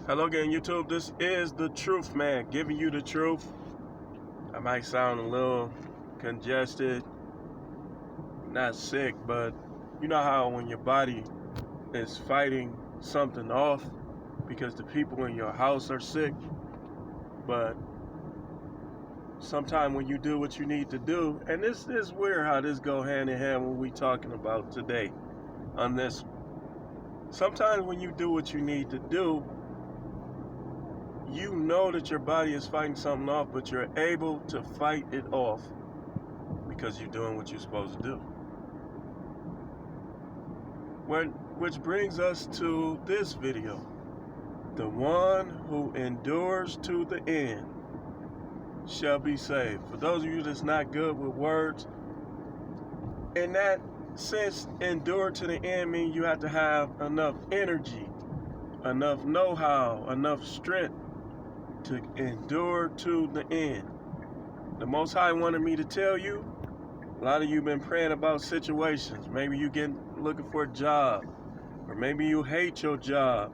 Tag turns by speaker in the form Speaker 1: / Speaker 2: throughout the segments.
Speaker 1: Hello again, YouTube. This is the Truth Man, giving you the truth. I might sound a little congested, not sick, but you know how when your body is fighting something off because the people in your house are sick, but sometime when you do what you need to do, and this is weird how this go hand in hand what we talking about today on this. Sometimes when you do what you need to do, you know that your body is fighting something off, but you're able to fight it off because you're doing what you're supposed to do. Which brings us to this video. The one who endures to the end shall be saved. For those of you that's not good with words, in that sense, endure to the end means you have to have enough energy, enough know-how, enough strength to endure to the end. The Most High wanted me to tell you, a lot of you been praying about situations. Maybe you looking for a job, or maybe you hate your job,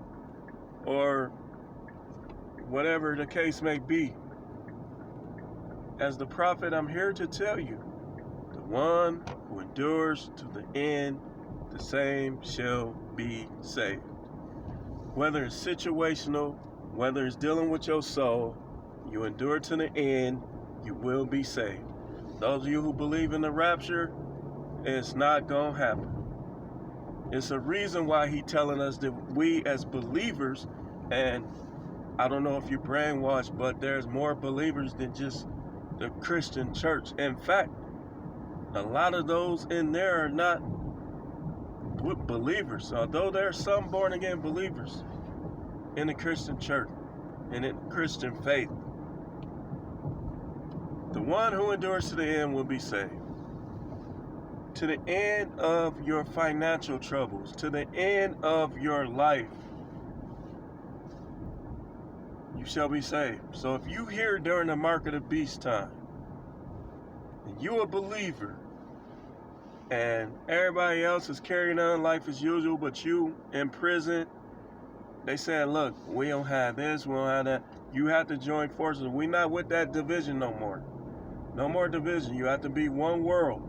Speaker 1: or whatever the case may be. As the prophet, I'm here to tell you, the one who endures to the end, the same shall be saved. Whether it's situational, whether it's dealing with your soul, you endure to the end, you will be saved. Those of you who believe in the rapture, it's not going to happen. It's a reason why he's telling us that we as believers, and I don't know if you're brainwashed, but there's more believers than just the Christian church. In fact, a lot of those in there are not believers, although there are some born-again believers in the Christian church and in Christian faith. The one who endures to the end will be saved. To the end of your financial troubles, to the end of your life, you shall be saved. So if you here during the mark of the beast time, and you a believer, and everybody else is carrying on life as usual, but you in prison, they said, look, we don't have this, we don't have that. You have to join forces. We're not with that division no more. No more division. You have to be one world.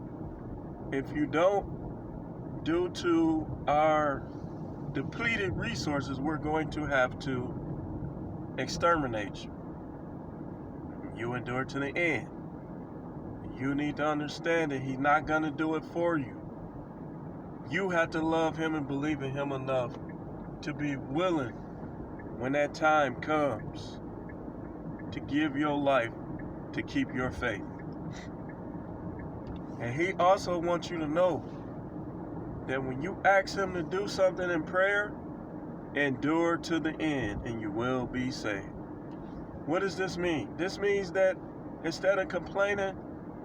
Speaker 1: If you don't, due to our depleted resources, we're going to have to exterminate you. You endure to the end. You need to understand that he's not going to do it for you. You have to love him and believe in him enough to be willing, when that time comes, to give your life to keep your faith. And he also wants you to know that when you ask him to do something in prayer, endure to the end and you will be saved. What does this mean? This means that instead of complaining,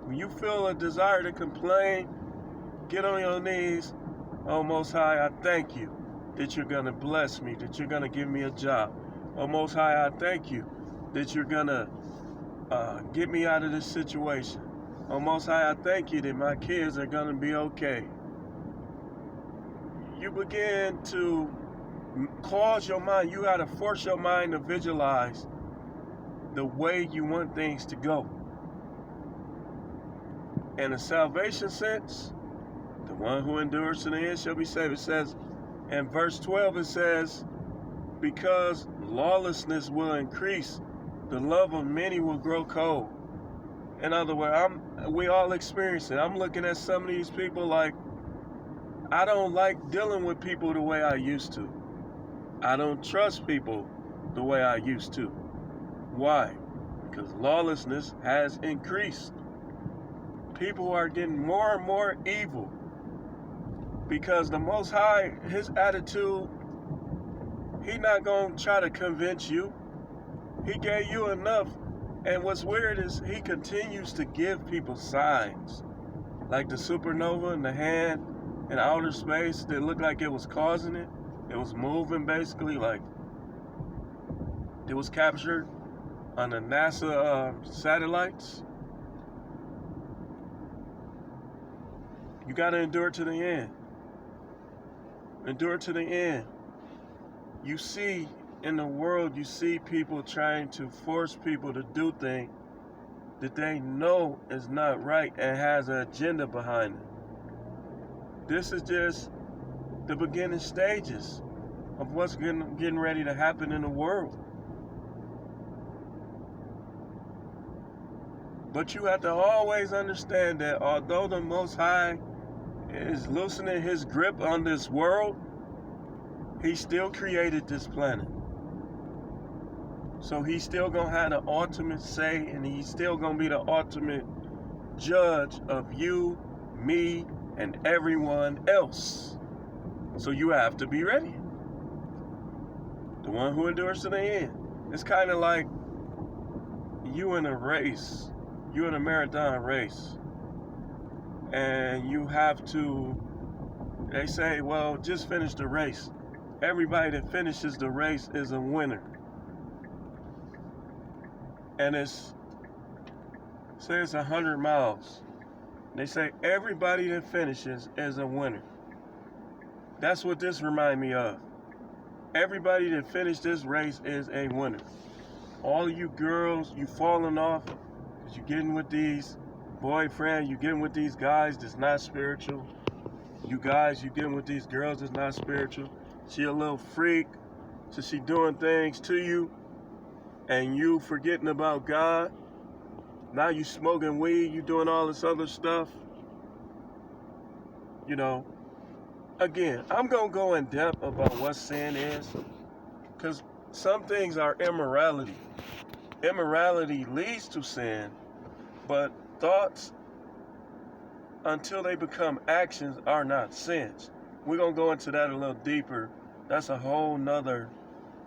Speaker 1: when you feel a desire to complain, get on your knees. Oh, Most High, I thank you that you're going to bless me, that you're going to give me a job. Oh, Most High, I thank you that you're going to get me out of this situation. Oh, Most High, I thank you that my kids are going to be okay. You begin to cause your mind, you got to force your mind to visualize the way you want things to go. In a salvation sense, the one who endures to the end shall be saved. It says, in verse 12, it says, because lawlessness will increase, the love of many will grow cold. In other words, we all experience it. I'm looking at some of these people like, I don't like dealing with people the way I used to. I don't trust people the way I used to. Why? Because lawlessness has increased. People are getting more and more evil. Because the Most High, his attitude, he's not going to try to convince you. He gave you enough. And what's weird is he continues to give people signs. Like the supernova in the hand in outer space that looked like it was causing it. It was moving basically, like it was captured on the NASA satellites. You got to endure to the end. Endure to the end. You see in the world you see people trying to force people to do things that they know is not right and has an agenda behind it. This is just the beginning stages of what's getting ready to happen in the world. But you have to always understand that although the Most High is loosening his grip on this world, he still created this planet. So he's still going to have the ultimate say, and he's still going to be the ultimate judge of you, me, and everyone else. So you have to be ready. The one who endures to the end. It's kind of like you in a race. You in a marathon race. And you have to, they say, well, just finish the race. Everybody that finishes the race is a winner. And say it's 100 miles. They say everybody that finishes is a winner. That's what this reminds me of. Everybody that finished this race is a winner. All of you girls, you falling off because you getting with these boyfriends, you getting with these guys that's not spiritual. You guys, you getting with these girls that's not spiritual. She a little freak, so she doing things to you, and you forgetting about God. Now you smoking weed, you doing all this other stuff. You know, again, I'm going to go in depth about what sin is, because some things are immorality. Immorality leads to sin, but thoughts, until they become actions, are not sins. We're going to go into that a little deeper. That's a whole nother,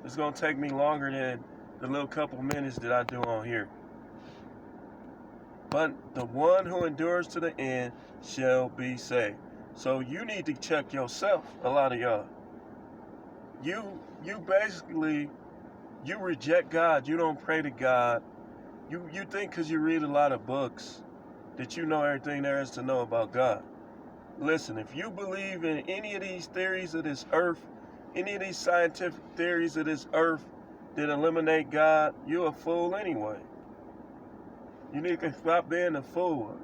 Speaker 1: it's going to take me longer than the little couple minutes that I do on here. But the one who endures to the end shall be saved. So you need to check yourself, a lot of y'all. You basically, you reject God. You don't pray to God. You think because you read a lot of books that you know everything there is to know about God. Listen, if you believe in any of these theories of this earth, any of these scientific theories of this earth that eliminate God, you're a fool anyway. You need to stop being a fool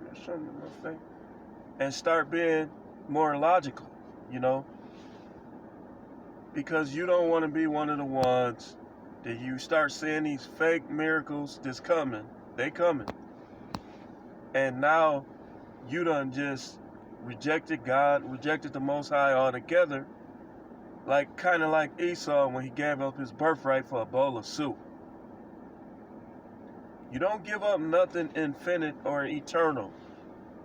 Speaker 1: and start being more logical, you know? Because you don't want to be one of the ones that you start seeing these fake miracles that's coming. They coming. And now you done just rejected God, rejected the Most High altogether. Kind of like Esau when he gave up his birthright for a bowl of soup. You don't give up nothing infinite or eternal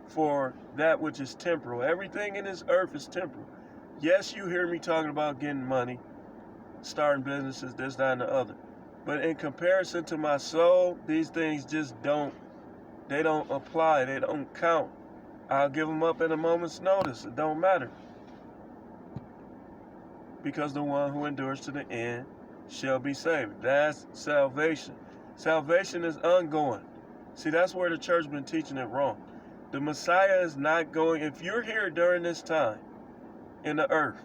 Speaker 1: for that which is temporal. Everything in this earth is temporal. Yes, you hear me talking about getting money, starting businesses, this, that, and the other. But in comparison to my soul, these things just don't apply. They don't count. I'll give them up at a moment's notice. It don't matter. Because the one who endures to the end shall be saved. That's salvation. Salvation is ongoing. See, that's where the church been teaching it wrong. The Messiah is not going, if you're here during this time in the earth,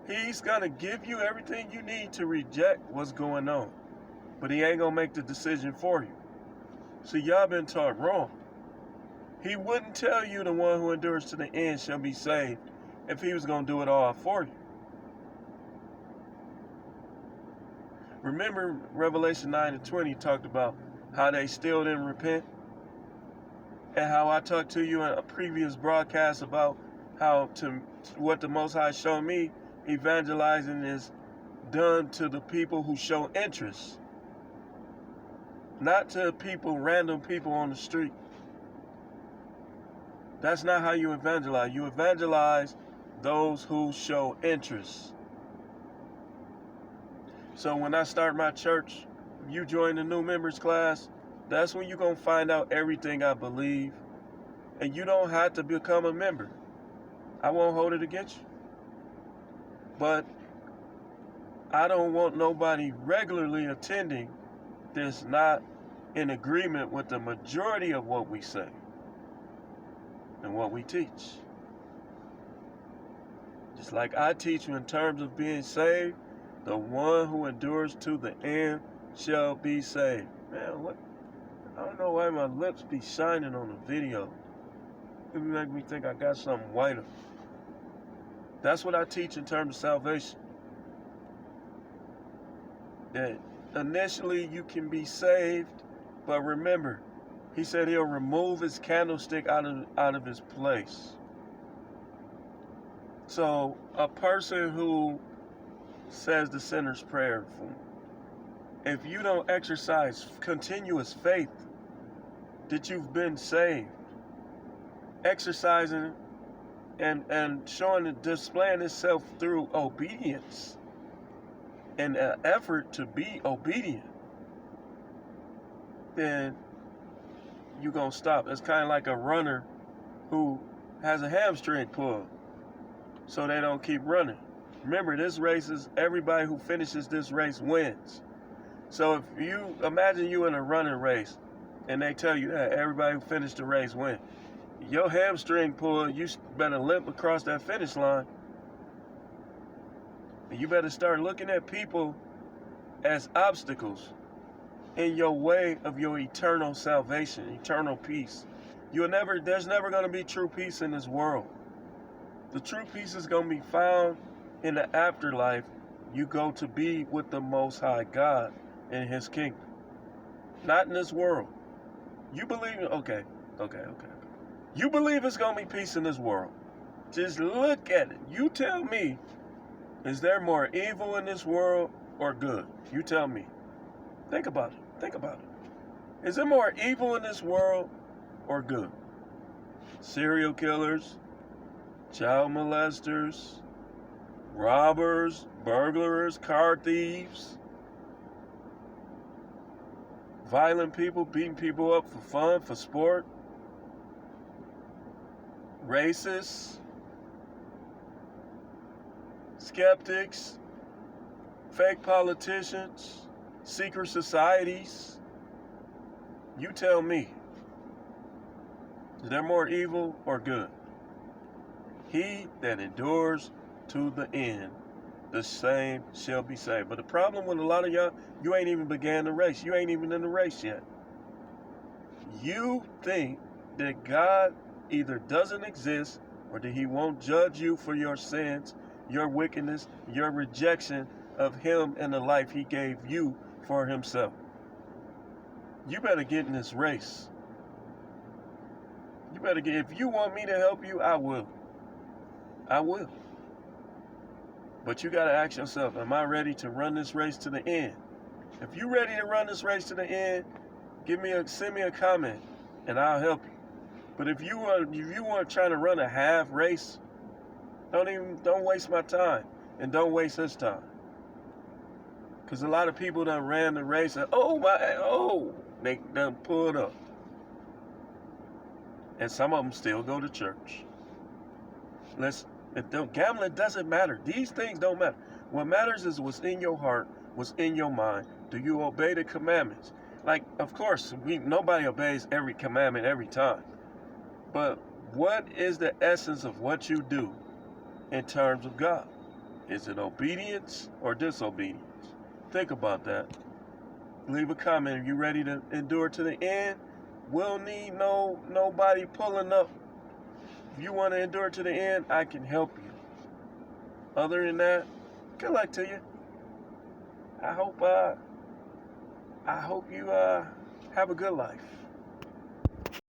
Speaker 1: he's going to give you everything you need to reject what's going on. But he ain't going to make the decision for you. See, y'all been taught wrong. He wouldn't tell you the one who endures to the end shall be saved if he was going to do it all for you. Remember Revelation 9:20 talked about how they still didn't repent? And how I talked to you in a previous broadcast about how what the Most High showed me, evangelizing is done to the people who show interest. Not to random people on the street. That's not how you evangelize. You evangelize those who show interest. So when I start my church, you join the new members class, that's when you're going to find out everything I believe. And you don't have to become a member. I won't hold it against you. But I don't want nobody regularly attending that's not in agreement with the majority of what we say and what we teach. Just like I teach you in terms of being saved, The one who endures to the end shall be saved. Man, what? I don't know why my lips be shining on the video. It make me think I got something whiter. That's what I teach in terms of salvation. That initially you can be saved, but remember, he said he'll remove his candlestick out of his place. So a person who says the sinner's prayer, if you don't exercise continuous faith that you've been saved, exercising and showing and displaying itself through obedience and an effort to be obedient, then you're going to stop. It's kind of like a runner who has a hamstring pull, so they don't keep running. Remember, this race is everybody who finishes this race wins. So if you imagine you in a running race and they tell you that everybody who finished the race wins, your hamstring pull, you better limp across that finish line. And you better start looking at people as obstacles in your way of your eternal salvation, eternal peace. There's never going to be true peace in this world. The true peace is going to be found in the afterlife. You go to be with the Most High God in His kingdom. Not in this world. You believe, okay. You believe it's going to be peace in this world. Just look at it. You tell me, is there more evil in this world or good? You tell me. Think about it. Is there more evil in this world or good? Serial killers, child molesters, robbers, burglars, car thieves, violent people, beating people up for fun, for sport, racists, skeptics, fake politicians, secret societies. You tell me, is there more evil or good? He that endures to the end, the same shall be saved. But the problem with a lot of y'all, you ain't even began the race. You ain't even in the race yet. You think that God either doesn't exist or that He won't judge you for your sins, your wickedness, your rejection of Him and the life He gave you for Himself. You better get in this race. If you want me to help you, I will. But you got to ask yourself, am I ready to run this race to the end? If you're ready to run this race to the end, send me a comment and I'll help you. But if you want trying to run a half race, don't waste my time and don't waste his time. Because a lot of people done ran the race and they done pulled up. And some of them still go to church. Listen, gambling doesn't matter. These things don't matter. What matters is what's in your heart, what's in your mind. Do you obey the commandments? Like, of course, nobody obeys every commandment every time. But what is the essence of what you do in terms of God? Is it obedience or disobedience? Think about that. Leave a comment. Are you ready to endure to the end? We'll need nobody pulling up. If you want to endure to the end, I can help you. Other than that, good luck to you. I hope you have a good life.